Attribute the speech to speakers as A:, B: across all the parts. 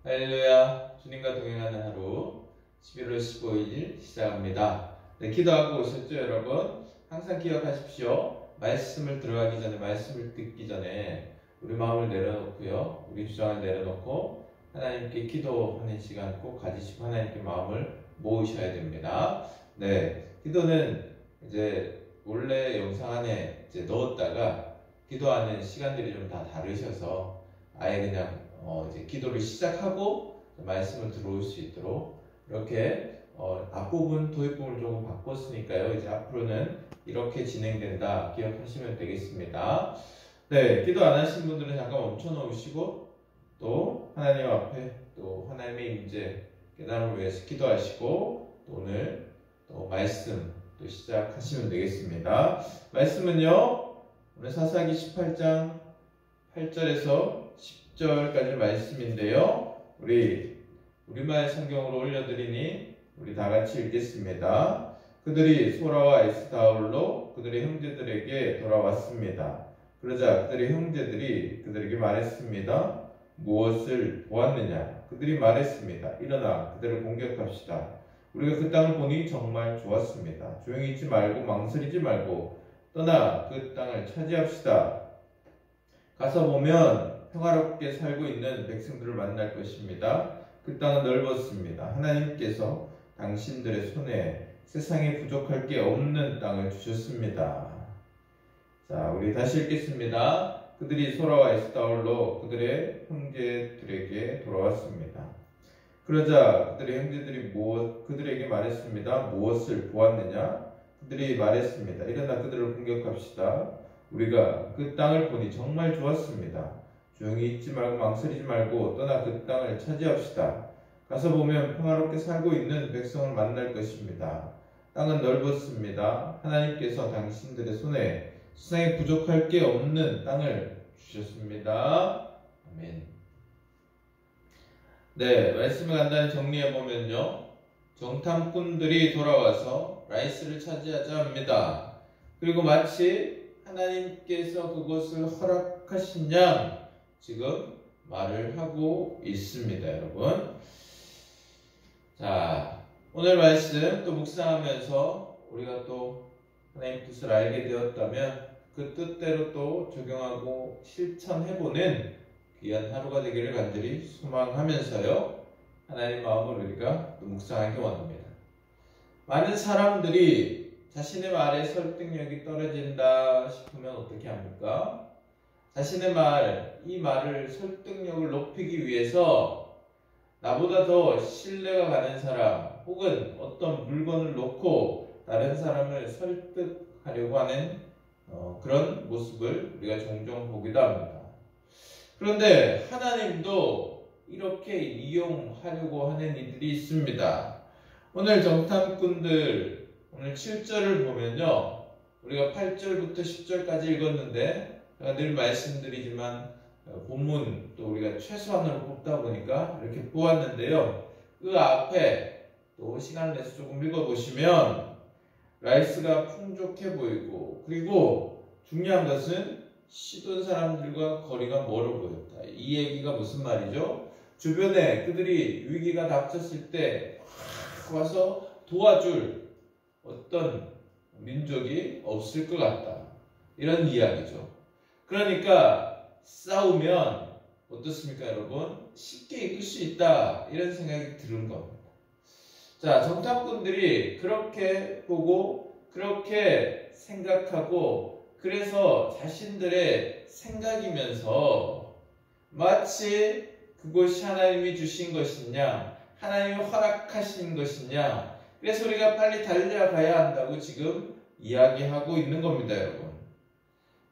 A: 할렐루야. 주님과 동행하는 하루 11월 15일 시작합니다. 네, 기도하고 오셨죠, 여러분? 항상 기억하십시오. 말씀을 들어가기 전에, 말씀을 듣기 전에 우리 마음을 내려놓고요. 우리 주장을 내려놓고 하나님께 기도하는 시간 꼭 가지시고 하나님께 마음을 모으셔야 됩니다. 네, 기도는 이제 원래 영상 안에 이제 넣었다가 기도하는 시간들이 좀 다 다르셔서 아예 그냥 이제 기도를 시작하고 말씀을 들어올 수 있도록 이렇게 앞부분 도입부분을 조금 바꿨으니까요. 이제 앞으로는 이렇게 진행된다 기억하시면 되겠습니다. 네, 기도 안 하신 분들은 잠깐 멈춰 놓으시고 또 하나님 앞에 또 하나님의 임재 깨달음을 위해서 기도하시고 또 오늘 또 말씀 또 시작하시면 되겠습니다. 말씀은요, 오늘 사사기 18장 8절에서 10절까지 말씀인데요. 우리말 성경으로 올려드리니 우리 다 같이 읽겠습니다. 그들이 소라와 에스다올로 그들의 형제들에게 돌아왔습니다. 그러자 그들의 형제들이 그들에게 말했습니다. 무엇을 보았느냐? 그들이 말했습니다. 일어나 그들을 공격합시다. 우리가 그 땅을 보니 정말 좋았습니다. 조용히 있지 말고 망설이지 말고 떠나 그 땅을 차지합시다. 가서 보면 평화롭게 살고 있는 백성들을 만날 것입니다. 그 땅은 넓었습니다. 하나님께서 당신들의 손에 세상에 부족할 게 없는 땅을 주셨습니다. 자, 우리 다시 읽겠습니다. 그들이 소라와 에스다올로 그들의 형제들에게 돌아왔습니다. 그러자 그들의 형제들이 그들에게 말했습니다. 무엇을 보았느냐? 그들이 말했습니다. 일어나 그들을 공격합시다. 우리가 그 땅을 보니 정말 좋았습니다. 조용히 있지 말고 망설이지 말고 떠나 그 땅을 차지합시다. 가서 보면 평화롭게 살고 있는 백성을 만날 것입니다. 땅은 넓었습니다. 하나님께서 당신들의 손에 세상에 부족할 게 없는 땅을 주셨습니다. 아멘. 네, 말씀을 간단히 정리해보면요, 정탐꾼들이 돌아와서 라이스를 차지하자 합니다. 그리고 마치 하나님께서 그것을 허락하신 양 지금 말을 하고 있습니다, 여러분. 자, 오늘 말씀 또 묵상하면서 우리가 또 하나님 뜻을 알게 되었다면 그 뜻대로 또 적용하고 실천해보는 귀한 하루가 되기를 간절히 소망하면서요, 하나님 마음을 우리가 또 묵상하기 원합니다. 많은 사람들이 자신의 말에 설득력이 떨어진다 싶으면 어떻게 합니까? 자신의 이 말을 설득력을 높이기 위해서 나보다 더 신뢰가 가는 사람 혹은 어떤 물건을 놓고 다른 사람을 설득하려고 하는 그런 모습을 우리가 종종 보기도 합니다. 그런데 하나님도 이렇게 이용하려고 하는 이들이 있습니다. 오늘 정탐꾼들 오늘 7절을 보면요, 우리가 8절부터 10절까지 읽었는데 제가 늘 말씀드리지만 본문 또 우리가 최소한으로 뽑다 보니까 이렇게 보았는데요, 그 앞에 또 시간을 내서 조금 읽어보시면 라이스가 풍족해 보이고, 그리고 중요한 것은 시돈 사람들과 거리가 멀어 보였다. 이 얘기가 무슨 말이죠? 주변에 그들이 위기가 닥쳤을 때 와서 도와줄 어떤 민족이 없을 것 같다, 이런 이야기죠. 그러니까 싸우면 어떻습니까, 여러분? 쉽게 이길 수 있다, 이런 생각이 드는 겁니다. 자, 정탐꾼들이 그렇게 보고 그렇게 생각하고 그래서 자신들의 생각이면서 마치 그것이 하나님이 주신 것이냐, 하나님이 허락하신 것이냐, 그래서 우리가 빨리 달려가야 한다고 지금 이야기하고 있는 겁니다, 여러분.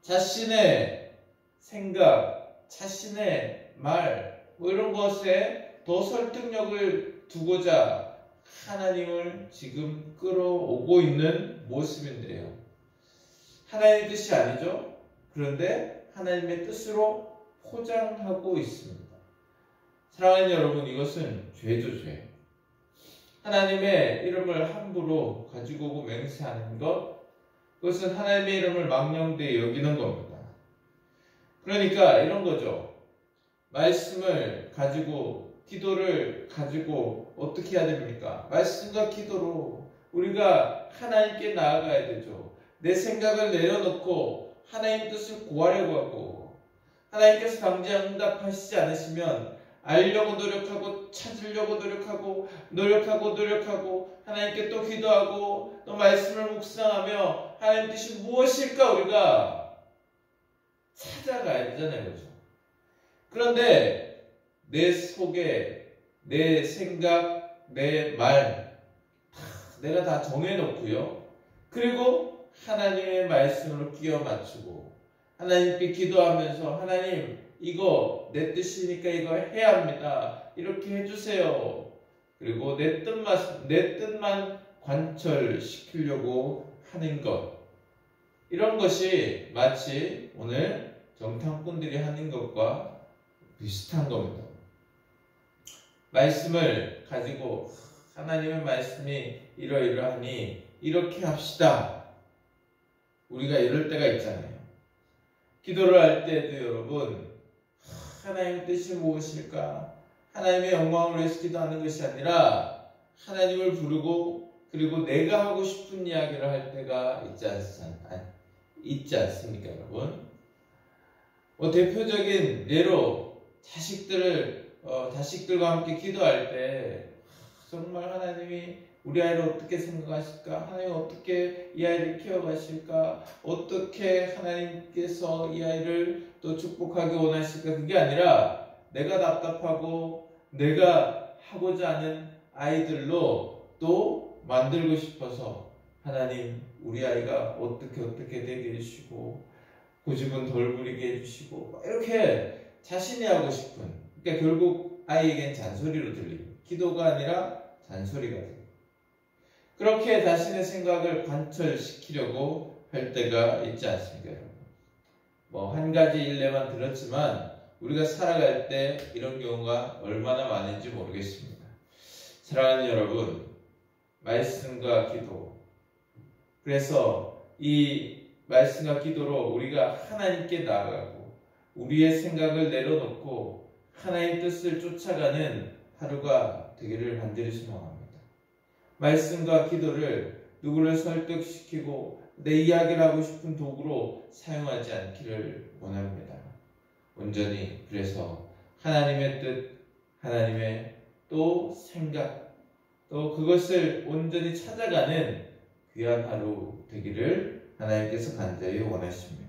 A: 자신의 생각, 자신의 말, 이런 것에 더 설득력을 두고자 하나님을 지금 끌어오고 있는 모습인데요. 하나님의 뜻이 아니죠. 그런데 하나님의 뜻으로 포장하고 있습니다. 사랑하는 여러분, 이것은 죄죠, 죄. 하나님의 이름을 함부로 가지고 오고 맹세하는 것, 그것은 하나님의 이름을 망령되이 여기는 겁니다. 그러니까 이런 거죠. 말씀을 가지고 기도를 가지고 어떻게 해야 됩니까? 말씀과 기도로 우리가 하나님께 나아가야 되죠. 내 생각을 내려놓고 하나님 뜻을 구하려고 하고, 하나님께서 당장 응답하시지 않으시면 알려고 노력하고 찾으려고 노력하고 하나님께 또 기도하고 또 말씀을 묵상하며 하나님 뜻이 무엇일까 우리가 찾아가야 되잖아요. 그렇죠? 그런데 내 속에 내 생각, 내 말 내가 다 정해놓고요. 그리고 하나님의 말씀으로 끼워 맞추고 하나님께 기도하면서 하나님 이거 내 뜻이니까 이거 해야 합니다. 이렇게 해주세요. 그리고 내 뜻만 관철시키려고 하는 것. 이런 것이 마치 오늘 정탐꾼들이 하는 것과 비슷한 겁니다. 말씀을 가지고 하나님의 말씀이 이러이러하니 이렇게 합시다. 우리가 이럴 때가 있잖아요. 기도를 할 때도 여러분 하나님의 뜻이 무엇일까? 하나님의 영광을 위해서 기도하는 것이 아니라 하나님을 부르고 그리고 내가 하고 싶은 이야기를 할 때가 있지 않습니까 여러분? 대표적인 예로 자식들과 함께 기도할 때 정말 하나님이 우리 아이를 어떻게 생각하실까? 하나님 어떻게 이 아이를 키워가실까? 어떻게 하나님께서 이 아이를 또 축복하기 원하실까? 그게 아니라 내가 답답하고 내가 하고자 하는 아이들로 또 만들고 싶어서 하나님 우리 아이가 어떻게 되게 해주시고 고집은 덜 부리게 해주시고 이렇게 자신이 하고 싶은, 그러니까 결국 아이에겐 잔소리로 들리고 기도가 아니라 잔소리가 돼요. 그렇게 자신의 생각을 관철시키려고 할 때가 있지 않습니까 여러분? 한 가지 일례만 들었지만 우리가 살아갈 때 이런 경우가 얼마나 많은지 모르겠습니다. 사랑하는 여러분, 말씀과 기도, 그래서 이 말씀과 기도로 우리가 하나님께 나아가고 우리의 생각을 내려놓고 하나님의 뜻을 쫓아가는 하루가 되기를 간절히 소망합니다. 말씀과 기도를 누구를 설득시키고 내 이야기를 하고 싶은 도구로 사용하지 않기를 원합니다. 온전히 그래서 하나님의 뜻, 하나님의 또 생각, 또 그것을 온전히 찾아가는 귀한 하루 되기를 하나님께서 간절히 원하십니다.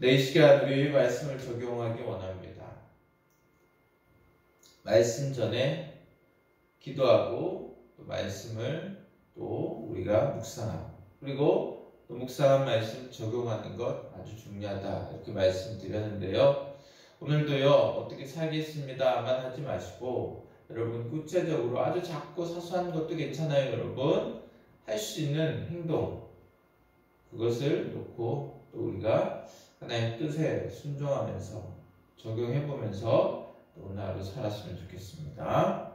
A: 이 시간 우리 말씀을 적용하기 원합니다. 말씀 전에 기도하고 또 말씀을 또 우리가 묵상하고 그리고 또 묵상한 말씀 적용하는 것 아주 중요하다 이렇게 말씀드렸는데요. 오늘도요 어떻게 살겠습니다만 하지 마시고 여러분 구체적으로 아주 작고 사소한 것도 괜찮아요. 여러분 할 수 있는 행동 그것을 놓고 또 우리가 하나님의 뜻에 순종하면서 적용해보면서 또 오늘 하루 살았으면 좋겠습니다.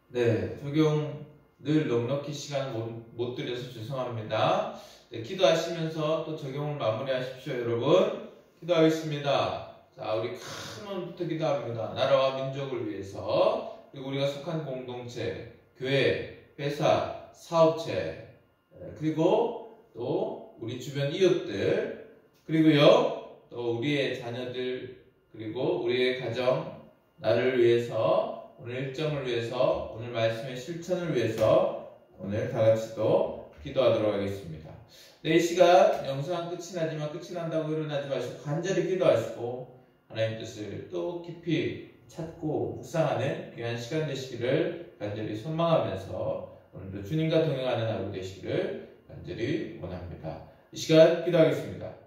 A: 네, 적용 늘 넉넉히 시간 못 드려서 죄송합니다. 네, 기도하시면서 또 적용을 마무리하십시오, 여러분. 기도하겠습니다. 자, 우리 큰 원부터 기도합니다. 나라와 민족을 위해서, 그리고 우리가 속한 공동체, 교회, 회사, 사업체, 그리고 또 우리 주변 이웃들, 그리고요, 또 우리의 자녀들, 그리고 우리의 가정, 나를 위해서, 오늘 일정을 위해서, 오늘 말씀의 실천을 위해서 오늘 다 같이 또 기도하도록 하겠습니다. 이 시간 영상 끝이 나지만 끝이 난다고 일어나지 마시고 간절히 기도하시고 하나님 뜻을 또 깊이 찾고 묵상하는 귀한 시간 되시기를 간절히 소망하면서 오늘도 주님과 동행하는 하루 되시기를 간절히 원합니다. 이 시간 기도하겠습니다.